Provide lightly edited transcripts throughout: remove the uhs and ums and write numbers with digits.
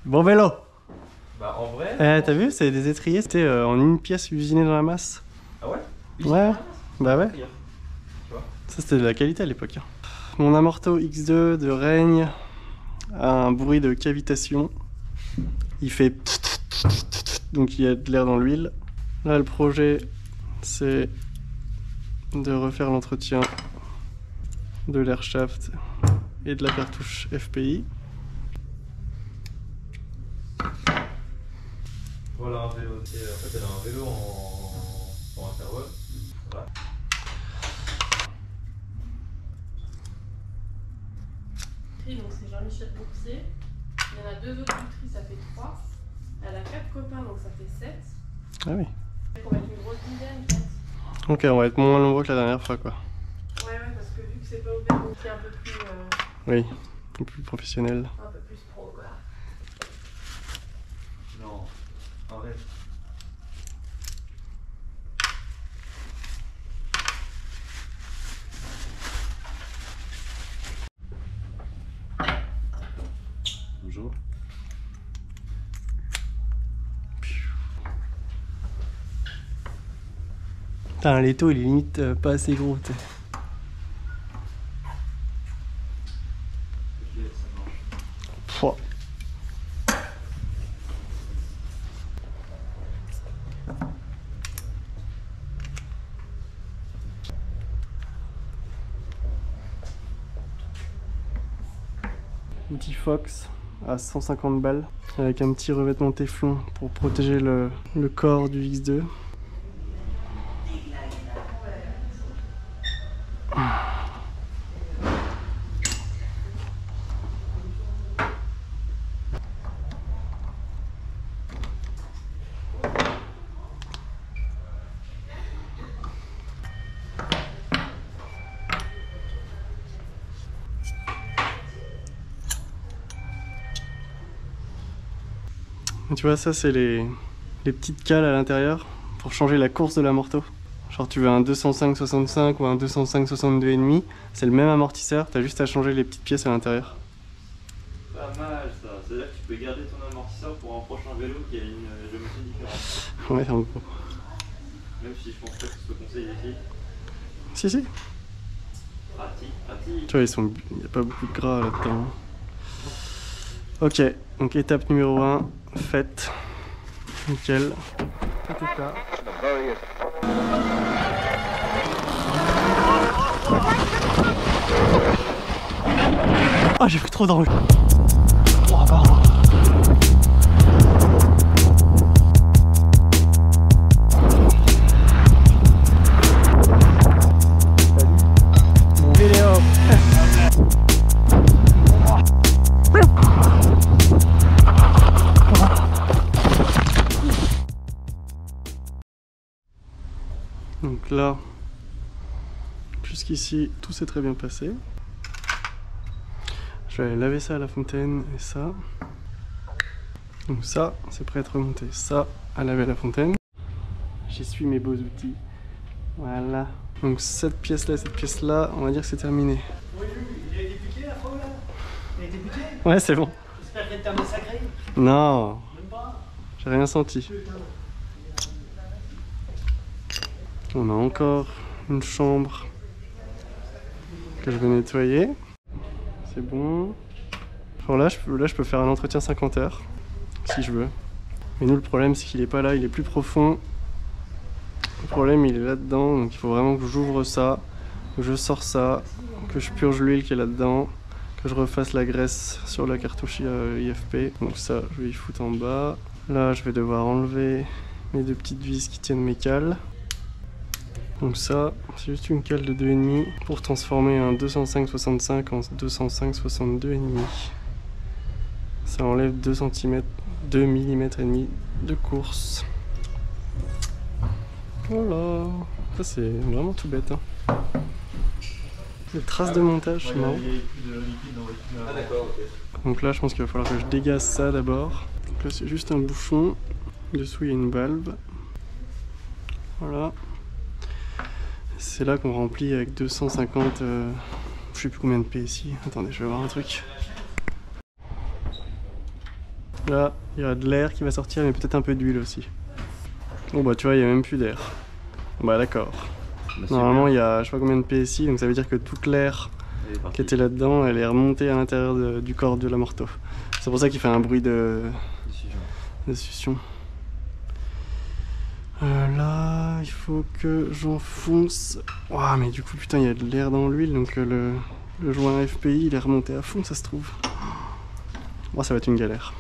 Bon vélo. Bah en vrai... T'as vu, c'est des étriers, c'était en une pièce usinée dans la masse. Ah ouais? Ouais, bah ouais. Tu vois? Ça c'était de la qualité à l'époque. Mon Amorto X2 de Règne a un bruit de cavitation. Il fait... Donc il y a de l'air dans l'huile. Là le projet c'est de refaire l'entretien de l'air shaft et de la cartouche FPI. Voilà un vélo, en fait elle a un vélo en intervalle. Voilà. Donc c'est Jean-Michel Boursier. Il y en a 2 autres buteries, ça fait 3. Elle a 4 copains, donc ça fait 7. Ah oui. On va être une grosse dizaine, je pense. Ok, on va être moins nombreux que la dernière fois quoi. Ouais, parce que vu que c'est pas ouvert, donc c'est un peu plus... Oui, un peu plus professionnel. un peu plus pro, quoi. Non, arrête. Bonjour. Putain, l'étau il est limite pas assez gros, t'sais. Ok, ça marche. Pouah. Outil Fox à 150 balles avec un petit revêtement téflon pour protéger le corps du X2. Tu vois, ça c'est les petites cales à l'intérieur pour changer la course de l'amorto. Genre tu veux un 205-65 ou un 205-62,5, c'est le même amortisseur, t'as juste à changer les petites pièces à l'intérieur. Pas mal ça, c'est-à-dire que tu peux garder ton amortisseur pour un prochain vélo qui a une géométrie différente. Ouais, en gros. Même si je pense pas que ce soit conseillé ici. Si, si. Pratique, pratique. Tu vois, il n'y a pas beaucoup de gras là-dedans. Ok, donc étape numéro 1, faite. Nickel. Tout est là. Ah, j'ai pris trop dans le... Oh, pardon. Mon vélo. Donc là, jusqu'ici, tout s'est très bien passé. Je vais aller laver ça à la fontaine et ça. Donc ça, c'est prêt à être remonté. Ça, à laver à la fontaine. J'essuie mes beaux outils. Voilà. Donc cette pièce-là, cette pièce-là, on va dire que c'est terminé. Oui, il a été piqué la fois là? Il a été piqué? Ouais, c'est bon. J'espère qu'elle t'a massacré. Non, Même pas. j'ai rien senti. On a encore une chambre que je vais nettoyer. C'est bon. Alors là, je peux faire un entretien 50 heures, si je veux. Mais nous, le problème, c'est qu'il est pas là, il est plus profond. Le problème, il est là-dedans, donc il faut vraiment que j'ouvre ça, que je sors ça, que je purge l'huile qui est là-dedans, que je refasse la graisse sur la cartouche IFP. Donc ça, je vais y foutre en bas. Là, je vais devoir enlever mes 2 petites vis qui tiennent mes cales. Donc ça, c'est juste une cale de 2,5 pour transformer un 205-65 en 205-62,5. Ça enlève 2 cm, 2 mm et demi de course. Voilà, ça c'est vraiment tout bête. Hein. Les traces de montage, c'est marrant. Ah d'accord, ok. Donc là, je pense qu'il va falloir que je dégaze ça d'abord. Donc là, c'est juste un bouchon. Dessous, il y a une valve. Voilà. C'est là qu'on remplit avec 250, je sais plus combien de PSI. Attendez, je vais voir un truc. Là, il y a de l'air qui va sortir, mais peut-être un peu d'huile aussi. Bon bah tu vois, il n'y a même plus d'air. Bah d'accord. Bah, Normalement, il y a je sais pas combien de PSI, donc ça veut dire que toute l'air qui était là-dedans, elle est remontée à l'intérieur du corps de l'amorto. C'est pour ça qu'il fait un bruit de succion. Là, il faut que j'enfonce. Ouah, mais du coup, putain, il y a de l'air dans l'huile, donc le joint FPI, il est remonté à fond, ça se trouve. Oh, ça va être une galère.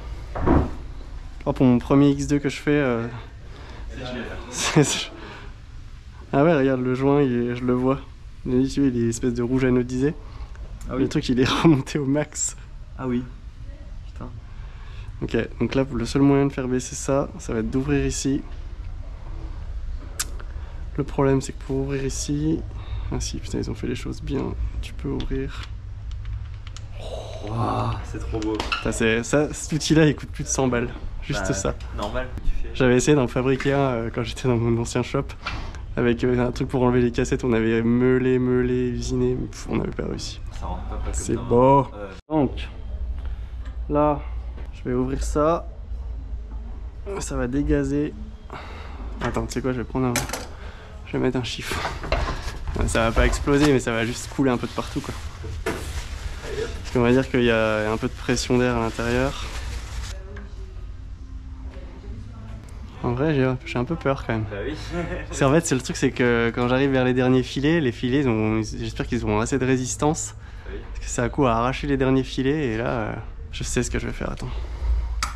Oh, pour mon premier X2 que je fais... Ah ouais, regarde, le joint, je le vois. Il est espèce de rouge anodisé. Ah oui. Le truc, il est remonté au max. Ah oui. Putain. Ok, donc là, le seul moyen de faire baisser ça, ça va être d'ouvrir ici. Le problème, c'est que pour ouvrir ici... Ah si, putain, ils ont fait les choses bien. Tu peux ouvrir... Wow, c'est trop beau. Cet outil-là, il coûte plus de 100 balles. Juste ça. Normal. J'avais essayé d'en fabriquer un quand j'étais dans mon ancien shop. Avec un truc pour enlever les cassettes, on avait meulé, usiné, on n'avait pas réussi. Ça rentre pas comme c'est dans... beau. Donc, là, je vais ouvrir ça. Ça va dégazer. Attends, tu sais quoi, je vais prendre un... Je vais mettre un chiffre. Ça va pas exploser, mais ça va juste couler un peu de partout, quoi. Parce qu'on va dire qu'il y a un peu de pression d'air à l'intérieur. En vrai, j'ai un peu peur quand même. Bah oui. Parce qu'en fait, c'est le truc, c'est que quand j'arrive vers les derniers filets, j'espère qu'ils auront assez de résistance. Oui. Parce que c'est à coup à arracher les derniers filets, et là, je sais ce que je vais faire. Attends.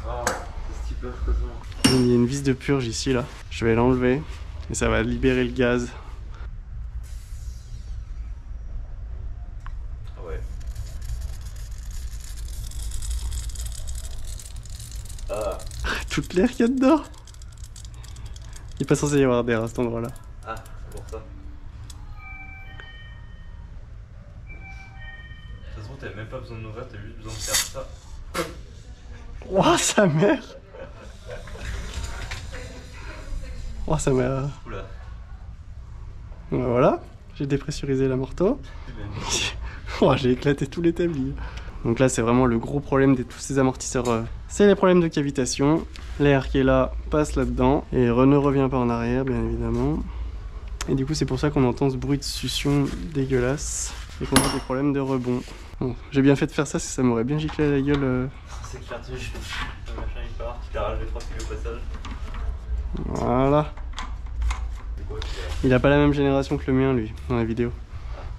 Oh, c'est super coton. Il y a une vis de purge ici, là. Je vais l'enlever, et ça va libérer le gaz. Ouais. Toute l'air qu'il y a dedans. Il n'est pas censé y avoir d'air à cet endroit-là. Ah, c'est pour ça. De toute façon, t'avais même pas besoin de l'ouvrir, t'as juste besoin de faire ça. Ouah, sa mère. Ouah, sa mère. Oula. Voilà, j'ai dépressurisé l'amorto. Oh, j'ai éclaté tout l'établi. Donc là, c'est vraiment le gros problème de tous ces amortisseurs. C'est les problèmes de cavitation. L'air qui est là passe là-dedans et ne revient pas en arrière, bien évidemment. Et du coup, c'est pour ça qu'on entend ce bruit de succion dégueulasse et qu'on a des problèmes de rebond. Bon, j'ai bien fait de faire ça, ça m'aurait bien giclé à la gueule. C'est clair, le machin il part, tu t'arraches les 3 fils au passage. Voilà. Il a pas la même génération que le mien, lui, dans la vidéo.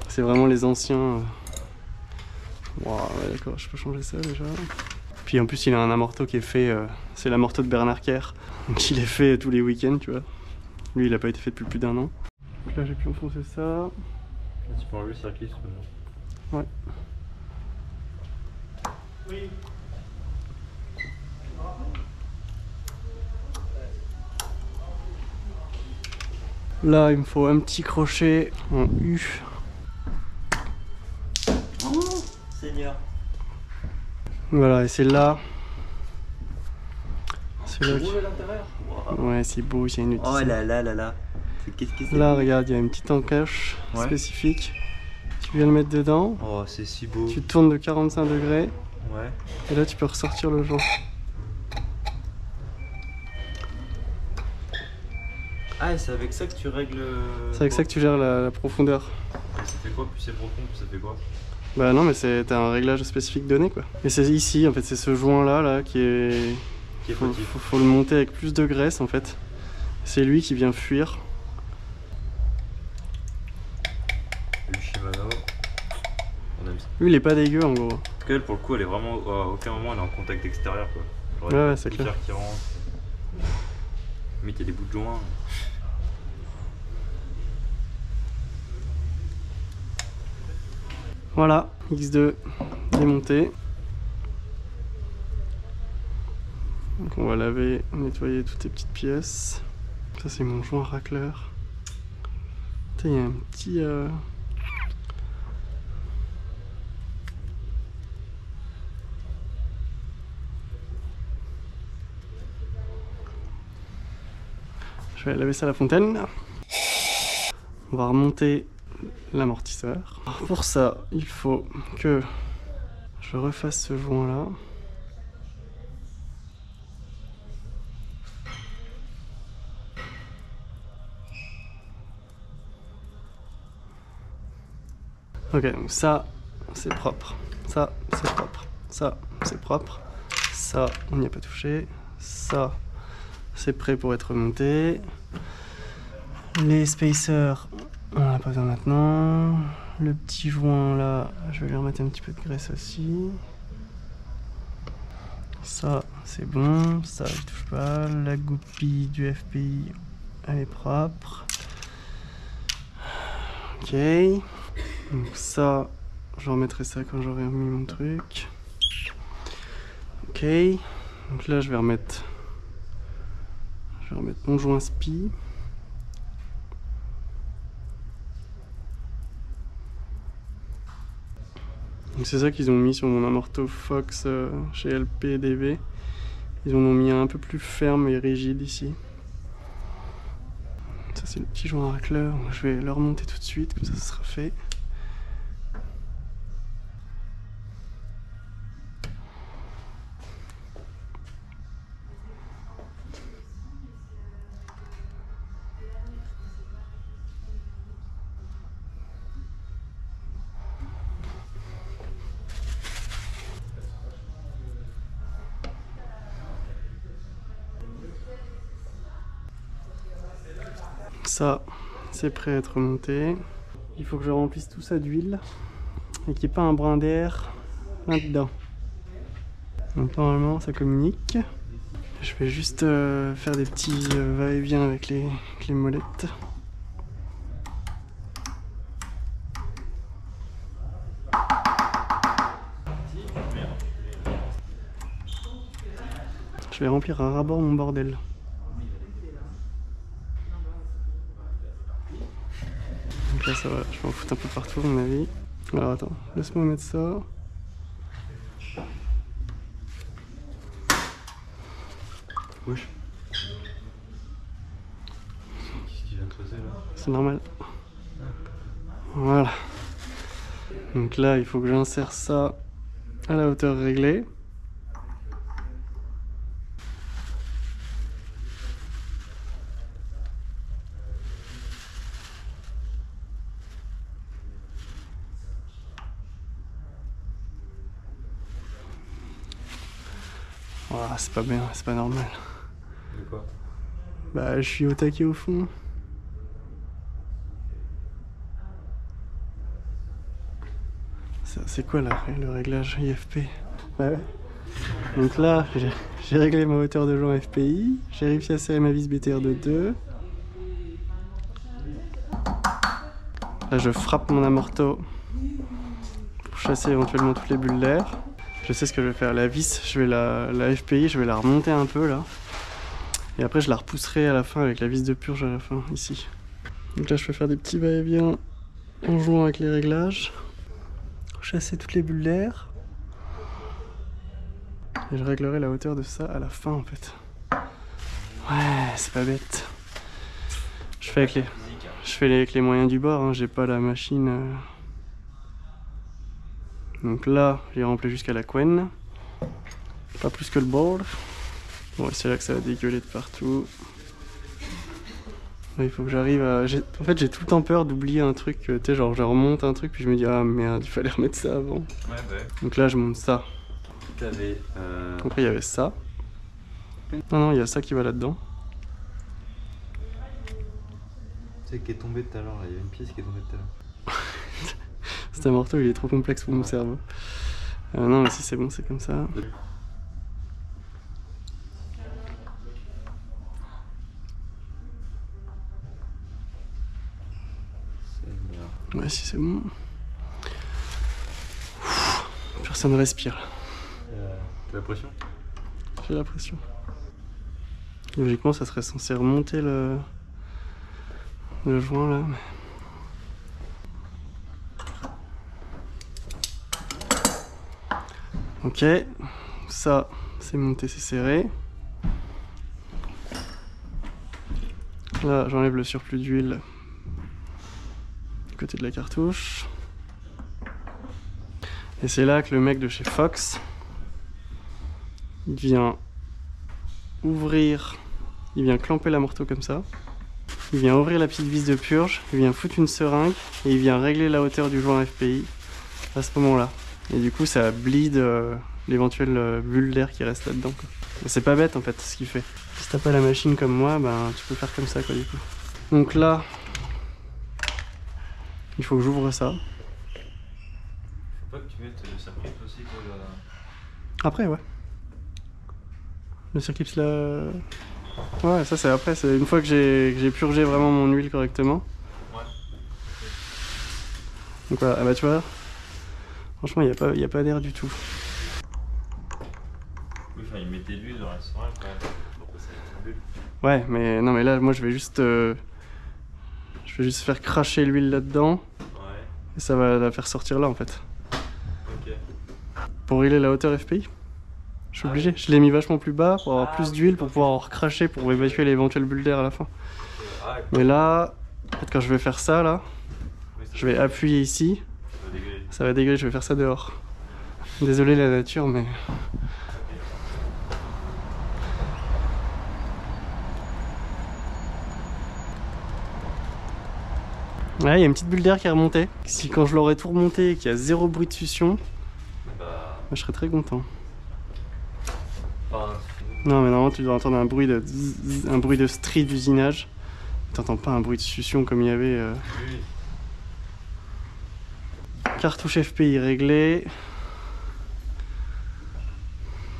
C'est vraiment les anciens. Wow, ouais, d'accord, je peux changer ça déjà. Puis en plus, il a un amorto qui est fait. C'est l'amorto de Bernard Kerr. Donc il est fait tous les week-ends, tu vois. Lui, il a pas été fait depuis plus d'1 an. Donc là, j'ai pu enfoncer ça. Tu peux enlever le circuit, c'est bon. Ouais. Oui. Là, il me faut un petit crochet en U. Oh, Seigneur. Voilà, et c'est là. C'est là. Roule à l'intérieur. Wow. Ouais, c'est beau, il y a une Oh là là là là. Qu'est-ce que c'est? Là, regarde, il y a une petite encache spécifique. Tu viens le mettre dedans. Oh, c'est si beau. Tu tournes de 45 degrés. Ouais. Et là, tu peux ressortir le joint. Ah, et c'est avec ça que tu règles. C'est avec ça que tu gères la profondeur. Et ça fait quoi? Plus c'est profond, plus ça fait quoi? Bah non, mais t'as un réglage spécifique donné, quoi. Et c'est ici, en fait, c'est ce joint là qui est. Faut le monter avec plus de graisse, en fait. C'est lui qui vient fuir. Le Shimano. On aime ça. Lui, il est pas dégueu, en gros. Parce qu'elle, pour le coup, elle est vraiment. À aucun moment, elle est en contact extérieur, quoi. Genre, Ouais, c'est clair. Qui rentre. Mais il y a des bouts de joint. Voilà, X2 démonté. Donc on va laver, nettoyer toutes ces petites pièces. Ça c'est mon joint racleur. Il y a un petit... Je vais laver ça à la fontaine. On va remonter l'amortisseur. Pour ça, il faut que je refasse ce joint là. Ok, donc ça, c'est propre. Ça, c'est propre. Ça, c'est propre. Ça, on n'y a pas touché. Ça, c'est prêt pour être monté. Les spacers, on n'en a pas besoin maintenant. Le petit joint là, je vais lui remettre un petit peu de graisse aussi. Ça, c'est bon. Ça, je touche pas. La goupille du FPI, elle est propre. Ok. Donc ça, je remettrai ça quand j'aurai mis mon truc. Ok. Donc là, je vais remettre mon joint SPI. Donc c'est ça qu'ils ont mis sur mon amorto Fox chez LPDV. Ils en ont mis un peu plus ferme et rigide ici. Ça c'est le petit joint racleur, je vais le remonter tout de suite, comme ça sera fait. Ça, c'est prêt à être monté. Il faut que je remplisse tout ça d'huile et qu'il n'y ait pas un brin d'air là-dedans. Donc normalement, ça communique. Je vais juste faire des petits va-et-vient avec les molettes. Je vais remplir à ras-bord mon bordel. Donc là ça va, je vais en foutre un peu partout à mon avis. Alors attends, laisse-moi mettre ça. Wesh. Qu'est-ce qu'il vient de creuser là? C'est normal. Voilà. Donc là il faut que j'insère ça à la hauteur réglée. Voilà, c'est pas bien, c'est pas normal. De quoi? Bah je suis au taquet au fond. C'est quoi là, le réglage IFP? Ouais. Donc là, j'ai réglé ma hauteur de joint FPI, j'ai réussi à serrer ma vis BTR de 2. Là je frappe mon amorto pour chasser éventuellement toutes les bulles d'air. Je sais ce que je vais faire, la vis, je vais la FPI, je vais la remonter un peu là. Et après je la repousserai à la fin avec la vis de purge à la fin, ici. Donc là je vais faire des petits va-et-vient en jouant avec les réglages. Chasser toutes les bulles d'air. Et je réglerai la hauteur de ça à la fin en fait. Ouais, c'est pas bête. Je fais avec les moyens du bord, hein. J'ai pas la machine. Donc là, j'ai rempli jusqu'à la couenne. Pas plus que le bord. Bon, c'est là que ça va dégueuler de partout. Là, il faut que j'arrive à... En fait, j'ai tout le temps peur d'oublier un truc. Tu sais, genre, je remonte un truc, puis je me dis, ah merde, il fallait remettre ça avant. Ouais, ouais. Donc là, je monte ça. T'avais. Après, il y avait ça. Non, il y a ça qui va là-dedans. Tu sais, qui est tombé tout à l'heure, là. Il y a une pièce qui est tombée tout à l'heure. Cet amorto, il est trop complexe pour mon cerveau. Non, mais si c'est bon, c'est comme ça. Ouais, si c'est bon. Personne ne respire. T'as la pression? J'ai la pression. Logiquement, ça serait censé remonter le joint là. Ok, ça c'est monté, c'est serré. Là, j'enlève le surplus d'huile du côté de la cartouche. Et c'est là que le mec de chez Fox, il vient ouvrir, il vient clamper l'amorto comme ça. il vient ouvrir la petite vis de purge, il vient foutre une seringue et il vient régler la hauteur du joint FPI à ce moment-là. Et du coup, ça bleed l'éventuelle bulle d'air qui reste là-dedans. C'est pas bête en fait ce qu'il fait. Si t'as pas la machine comme moi, ben tu peux faire comme ça quoi du coup. Donc là, il faut que j'ouvre ça. Faut pas que tu mettes le circuit aussi pour le... Après ouais. Le circlips là... Ouais, ça c'est après, c'est une fois que j'ai purgé vraiment mon huile correctement. Ouais. Donc voilà, ah bah tu vois, franchement il n'y a pas d'air du tout. Oui, enfin, il mettait de l'huile dans la seringue quand même. Pourquoi ça met une bulle? Ouais, mais non mais là moi je vais juste faire cracher l'huile là-dedans. Ouais. Et ça va la faire sortir là en fait. Ok. Pour régler la hauteur FPI. Je suis obligé, je l'ai mis vachement plus bas pour avoir plus d'huile pour pouvoir en recracher pour évacuer l'éventuelle bulle d'air à la fin. Mais là, en fait, quand je vais faire ça là, je vais appuyer ici, ça va dégager, je vais faire ça dehors. Désolé la nature mais... Ouais, il y a une petite bulle d'air qui est remontée. Si quand je l'aurais tout remonté et qu'il y a zéro bruit de succion, je serais très content. Non mais normalement tu dois entendre un bruit de strie d'usinage. T'entends pas un bruit de succion comme il y avait. Cartouche FPI réglée.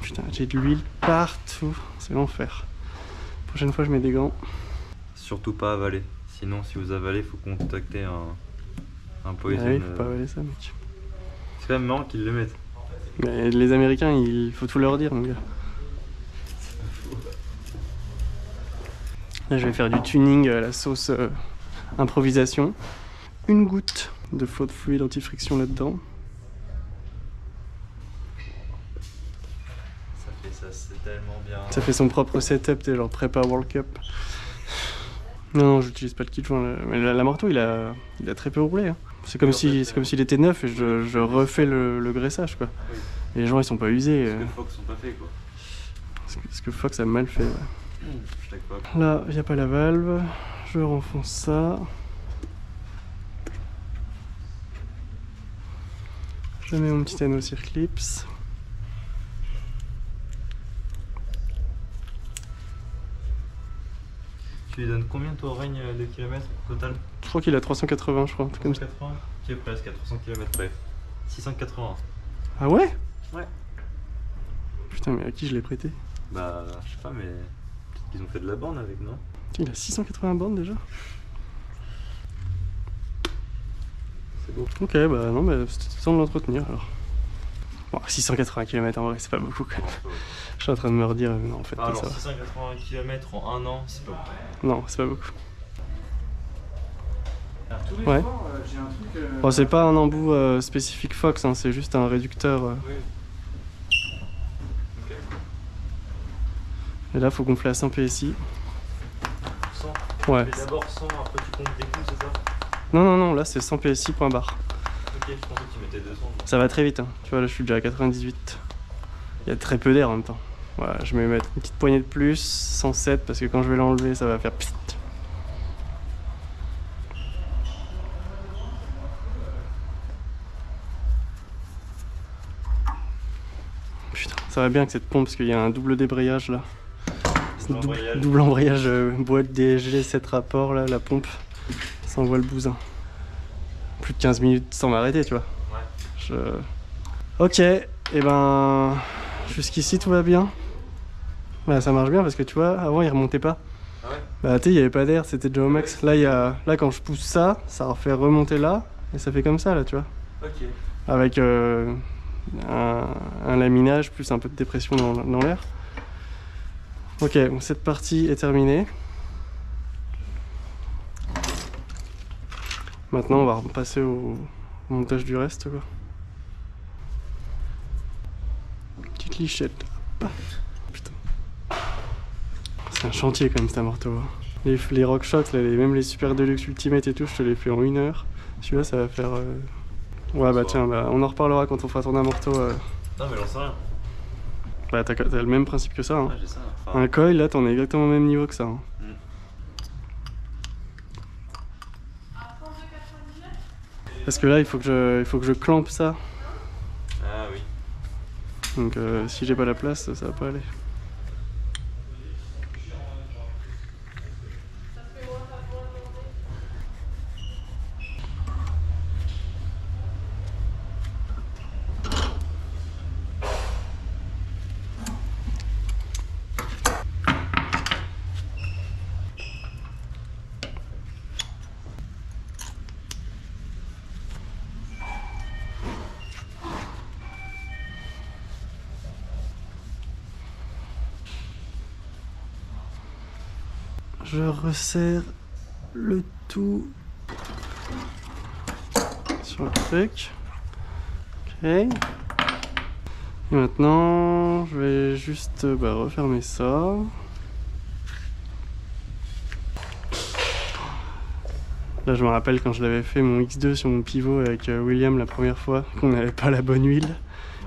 Putain, j'ai de l'huile partout. C'est l'enfer. Prochaine fois je mets des gants. Surtout pas avaler. Sinon si vous avalez, faut contacter un poison. Ah oui, faut pas avaler ça mec. C'est quand même marrant qu'ils le mettent. Mais les Américains, il faut tout leur dire mon gars. Là je vais faire du tuning à la sauce improvisation. Une goutte de flot de fluide anti-friction là-dedans. Ça fait ça, c'est tellement bien. Ça fait son propre setup, t'es genre prépa World Cup. Non, j'utilise pas le kit joint. Mais la Morteau, il a très peu roulé. Hein. C'est comme s'il était neuf et je refais le graissage quoi. Oui. Et les joints ils sont pas usés. Parce que Fox sont pas faits quoi. Parce que Fox a mal fait. Ouais. Là, il n'y a pas la valve. Je renfonce ça. Je mets mon petit anneau circlips. Tu lui donnes combien toi règne de kilomètres total? Je crois qu'il a 380, je crois. 380 qui est presque à 300 km près. 680. Ah ouais? Ouais. Putain, mais à qui je l'ai prêté? Bah, je sais pas, mais peut-être qu'ils ont fait de la borne avec, non? Il a 680 bornes déjà? C'est beau. Ok, bah non, bah c'était temps de l'entretenir alors. Bon, 680 km en vrai, c'est pas beaucoup quand même. Je suis en train de me redire, non en fait, alors, ça va. 680 km en un an, c'est pas beaucoup. Non, c'est pas beaucoup. Alors, tous les Ouais. soirs, j'ai un truc. Bon, c'est pas un embout spécifique Fox, hein, c'est juste un réducteur. Oui. Ok. Et là, faut gonfler à 100 PSI. 100. Ouais. Mais d'abord 100, après tu comptes des coups, c'est ça? Non, là c'est 100 PSI point barre. Ok, je pensais que tu mettais 200. Ça va très vite, hein. Tu vois, là je suis déjà à 98. Il y a très peu d'air en même temps. Voilà, je vais mettre une petite poignée de plus, 107, parce que quand je vais l'enlever, ça va faire pssst. Putain, ça va bien avec cette pompe, parce qu'il y a un double débrayage là. Double embrayage boîte DSG 7 rapports là, la pompe. Ça envoie le bousin. Plus de 15 minutes sans m'arrêter, tu vois. Ouais. Ok, et ben jusqu'ici tout va bien. Bah, ça marche bien parce que tu vois, avant il remontait pas. Ah ouais? Bah tu sais, il n'y avait pas d'air, c'était déjà au max. Là, là quand je pousse ça, ça refait remonter là, et ça fait comme ça là, tu vois. Ok. Avec un laminage plus un peu de dépression dans l'air. Ok, donc cette partie est terminée. Maintenant, on va passer au montage du reste, quoi. Petite lichette. Putain. C'est un chantier quand même, cet Morteau. Les RockShox, là, même les Super Deluxe Ultimate et tout, je te les fais en 1 heure. Celui-là, ça va faire... Ouais, bah tiens, bah, on en reparlera quand on fera tourner un Morteau. Non, mais j'en sais rien. Bah, t'as le même principe que ça. Hein. Ah, j'ai ça. Enfin... Un coil, là, t'en es exactement au même niveau que ça. Hein. Parce que là, il faut que je clampe ça. Ah oui. Donc si j'ai pas la place, ça va pas aller. Je resserre le tout sur le truc. Ok. Et maintenant, je vais juste refermer ça. Là, je me rappelle quand je l'avais fait mon X2 sur mon pivot avec William la première fois, qu'on n'avait pas la bonne huile,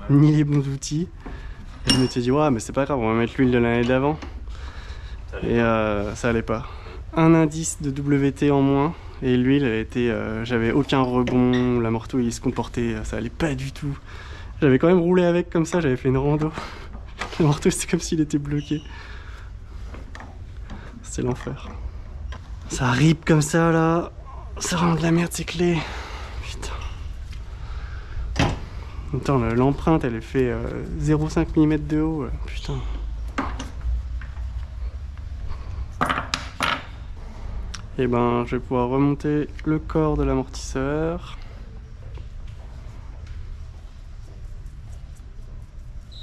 ni les bons outils. Et je m'étais dit, ouais, mais c'est pas grave, on va mettre l'huile de l'année d'avant. Et ça allait pas. Un indice de WT en moins et l'huile elle était, j'avais aucun rebond, la morteau il se comportait, ça allait pas du tout. J'avais quand même roulé avec comme ça, j'avais fait une rando. Le morteau c'était comme s'il était bloqué. C'était l'enfer. Ça rip comme ça là, ça rend de la merde ces clés. Putain. Attends, l'empreinte elle est fait 0,5 mm de haut, putain. Et ben je vais pouvoir remonter le corps de l'amortisseur. Je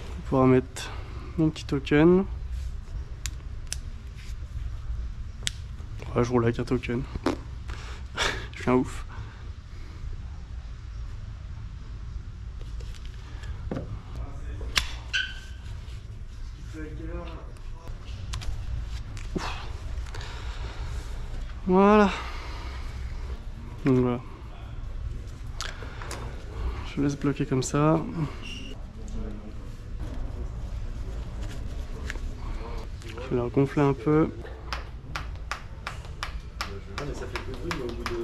vais pouvoir mettre mon petit token. Ouais, je roule avec un token. Je suis un ouf. Voilà. Donc voilà. Je laisse bloquer comme ça. Je vais le gonfler un peu. Ça fait peu de bruit, mais au bout de...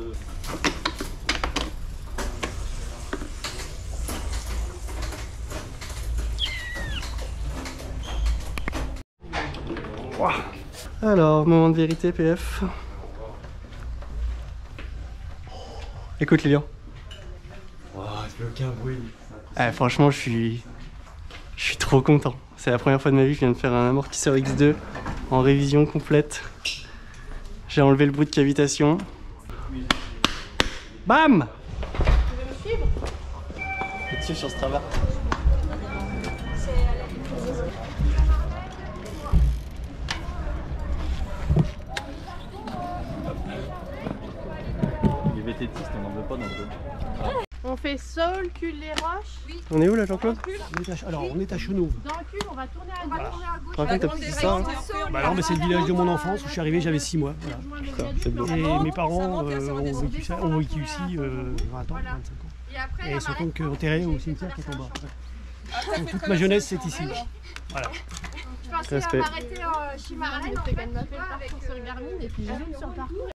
Wow. Alors, moment de vérité, PF. Écoute Lilian. Wow, il fait aucun bruit. Franchement, je suis trop content. C'est la première fois de ma vie que je viens de faire un amortisseur X2 en révision complète. J'ai enlevé le bruit de cavitation. Bam! Tu veux me suivre? Dessus sur Strava. Les vététistes, on n'en veut pas dans le jeu. On fait sol, cul, les roches. Oui. On est où là, Jean-Claude? Alors, on est à Chenauve. Dans le cul, on va tourner à gauche. Raconte ta petite histoire. Bah alors, c'est le village de mon enfance où je suis arrivé, j'avais 6 mois. Voilà. C'est beau. Et mes parents ont vécu ici 20 ans, 25 ans. Et ils sont donc enterrés au cimetière qui est en bas. Donc, toute ma jeunesse, c'est ici. Voilà. Je pensais m'arrêter chez Marlène en fait, pour sur Garmin et puis j'ai vu sur le parcours.